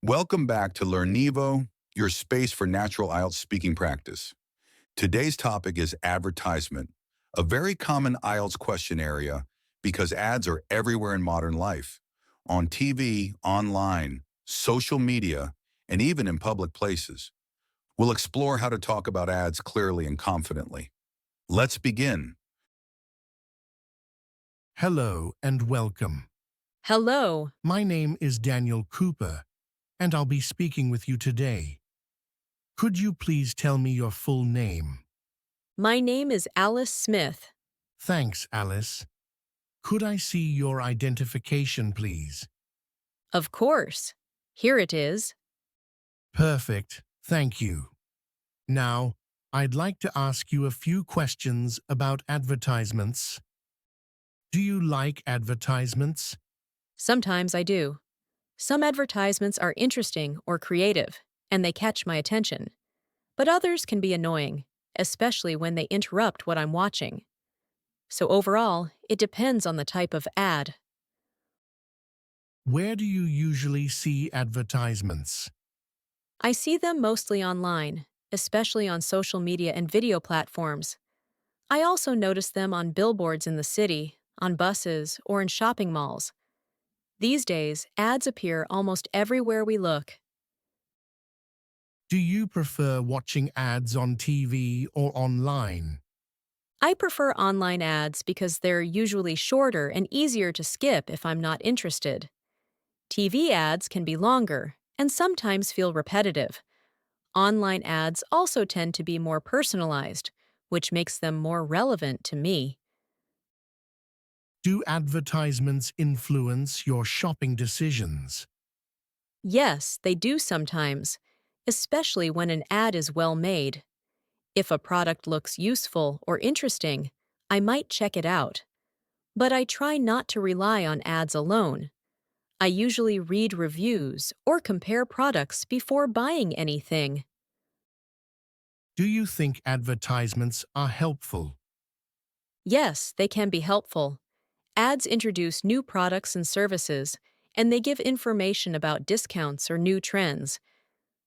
Welcome back to Learnivo, your space for natural IELTS speaking practice. Today's topic is advertisement, a very common IELTS question area because ads are everywhere in modern life, on TV, online, social media, and even in public places. We'll explore how to talk about ads clearly and confidently. Let's begin. Hello and welcome. Hello, My name is Daniel Cooper, and I'll be speaking with you today. Could you please tell me your full name? my name is Alice Smith. Thanks, Alice. Could I see your identification, please? Of course. Here it is. Perfect, thank you. Now, I'd like to ask you a few questions about advertisements. Do you like advertisements? Sometimes I do. Some advertisements are interesting or creative, and they catch my attention. But others can be annoying, especially when they interrupt what I'm watching. So overall, it depends on the type of ad. Where do you usually see advertisements? I see them mostly online, especially on social media and video platforms. I also notice them on billboards in the city, on buses, or in shopping malls. These days, ads appear almost everywhere we look. Do you prefer watching ads on TV or online? I prefer online ads because they're usually shorter and easier to skip if I'm not interested. TV ads can be longer and sometimes feel repetitive. Online ads also tend to be more personalized, which makes them more relevant to me. Do advertisements influence your shopping decisions? Yes, they do sometimes, especially when an ad is well made. If a product looks useful or interesting, I might check it out. But I try not to rely on ads alone. I usually read reviews or compare products before buying anything. Do you think advertisements are helpful? Yes, they can be helpful. Ads introduce new products and services, and they give information about discounts or new trends.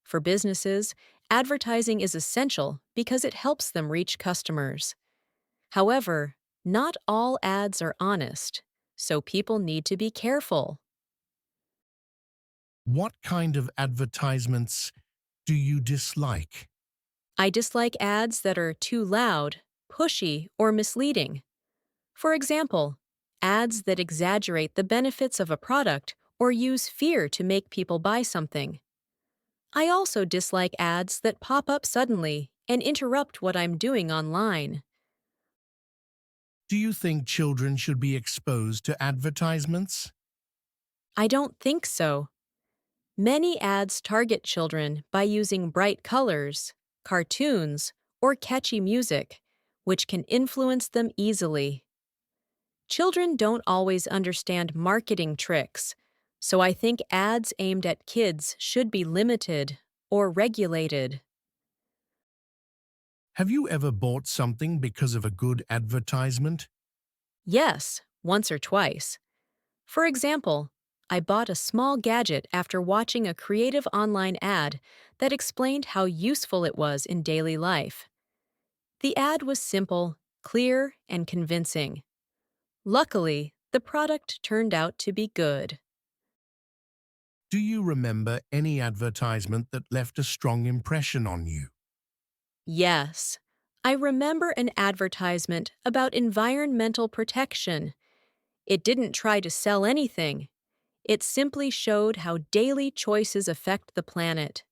For businesses, advertising is essential because it helps them reach customers. However, not all ads are honest, so people need to be careful. What kind of advertisements do you dislike? I dislike ads that are too loud, pushy, or misleading. For example, ads that exaggerate the benefits of a product or use fear to make people buy something. I also dislike ads that pop up suddenly and interrupt what I'm doing online. Do you think children should be exposed to advertisements? I don't think so. Many ads target children by using bright colors, cartoons, or catchy music, which can influence them easily. Children don't always understand marketing tricks, so I think ads aimed at kids should be limited or regulated. Have you ever bought something because of a good advertisement? Yes, once or twice. For example, I bought a small gadget after watching a creative online ad that explained how useful it was in daily life. The ad was simple, clear, and convincing. Luckily, the product turned out to be good. Do you remember any advertisement that left a strong impression on you? Yes, I remember an advertisement about environmental protection. It didn't try to sell anything. It simply showed how daily choices affect the planet.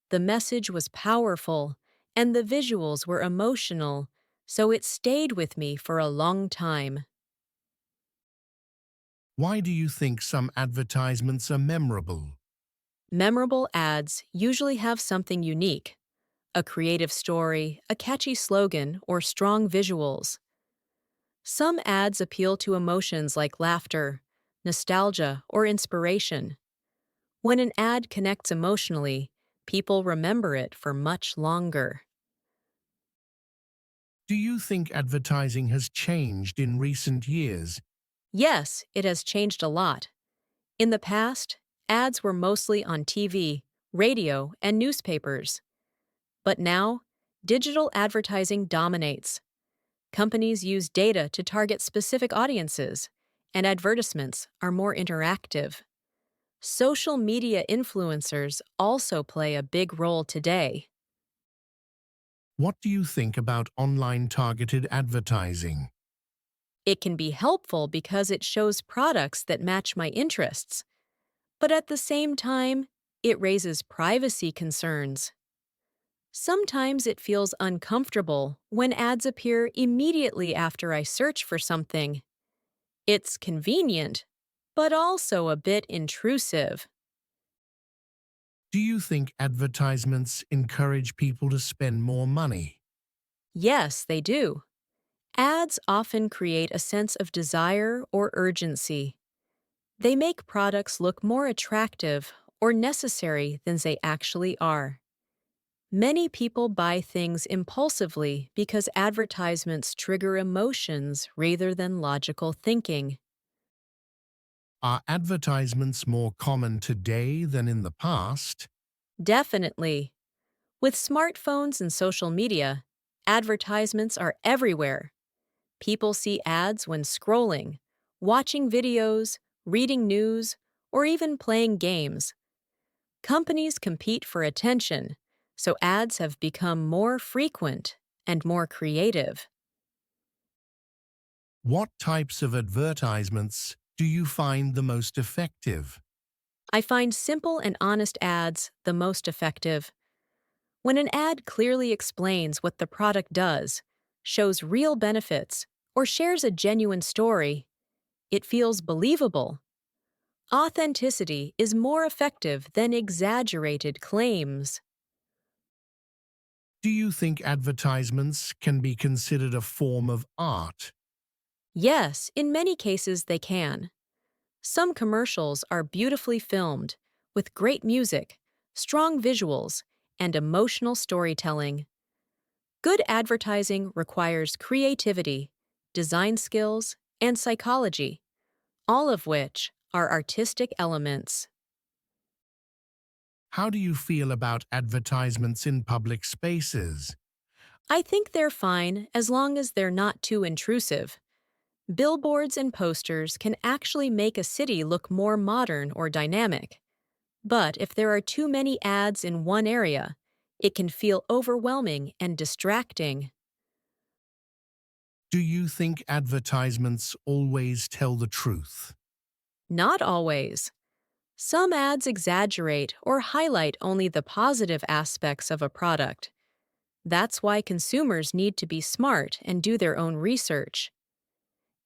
The message was powerful, and the visuals were emotional, so it stayed with me for a long time. Why do you think some advertisements are memorable? Memorable ads usually have something unique: a creative story, a catchy slogan, or strong visuals. Some ads appeal to emotions like laughter, nostalgia, or inspiration. When an ad connects emotionally, people remember it for much longer. Do you think advertising has changed in recent years? Yes, it has changed a lot. In the past, ads were mostly on TV, radio, and newspapers. But now, digital advertising dominates. Companies use data to target specific audiences, and advertisements are more interactive. Social media influencers also play a big role today. What do you think about online targeted advertising? It can be helpful because it shows products that match my interests, but at the same time, it raises privacy concerns. Sometimes it feels uncomfortable when ads appear immediately after I search for something. It's convenient, but also a bit intrusive. Do you think advertisements encourage people to spend more money? Yes, they do. Ads often create a sense of desire or urgency. They make products look more attractive or necessary than they actually are. Many people buy things impulsively because advertisements trigger emotions rather than logical thinking. Are advertisements more common today than in the past? Definitely. With smartphones and social media, advertisements are everywhere. People see ads when scrolling, watching videos, reading news, or even playing games. Companies compete for attention, so ads have become more frequent and more creative. What types of advertisements do you find the most effective? I find simple and honest ads the most effective. When an ad clearly explains what the product does, shows real benefits, or shares a genuine story, it feels believable. Authenticity is more effective than exaggerated claims. Do you think advertisements can be considered a form of art? Yes, in many cases they can. Some commercials are beautifully filmed, with great music, strong visuals, and emotional storytelling. Good advertising requires creativity, design skills, and psychology, all of which are artistic elements. How do you feel about advertisements in public spaces? I think they're fine as long as they're not too intrusive. Billboards and posters can actually make a city look more modern or dynamic. But if there are too many ads in one area, it can feel overwhelming and distracting. Do you think advertisements always tell the truth? Not always. Some ads exaggerate or highlight only the positive aspects of a product. That's why consumers need to be smart and do their own research.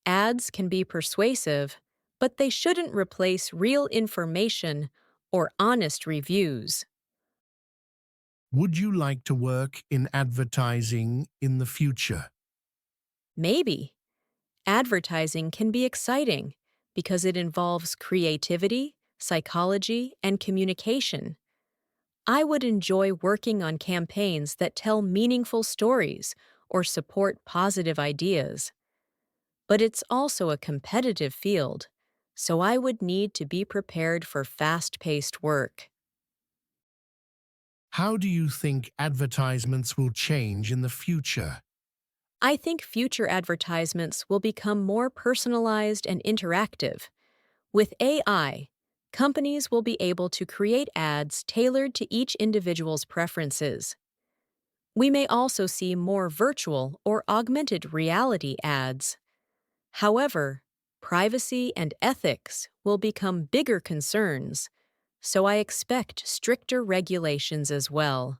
Ads can be persuasive, but they shouldn't replace real information or honest reviews. Would you like to work in advertising in the future? Maybe. Advertising can be exciting because it involves creativity, psychology, and communication. I would enjoy working on campaigns that tell meaningful stories or support positive ideas. But it's also a competitive field, so I would need to be prepared for fast-paced work. How do you think advertisements will change in the future? I think future advertisements will become more personalized and interactive. With AI, companies will be able to create ads tailored to each individual's preferences. We may also see more virtual or augmented reality ads. However, privacy and ethics will become bigger concerns, so I expect stricter regulations as well.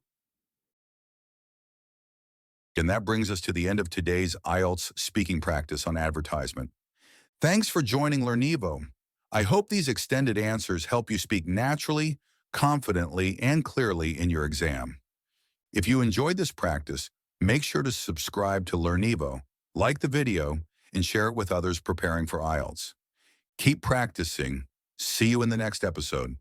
And that brings us to the end of today's IELTS speaking practice on advertisement. Thanks for joining Learnivo. I hope these extended answers help you speak naturally, confidently, and clearly in your exam. If you enjoyed this practice, make sure to subscribe to Learnivo, like the video, and share it with others preparing for IELTS. Keep practicing. See you in the next episode.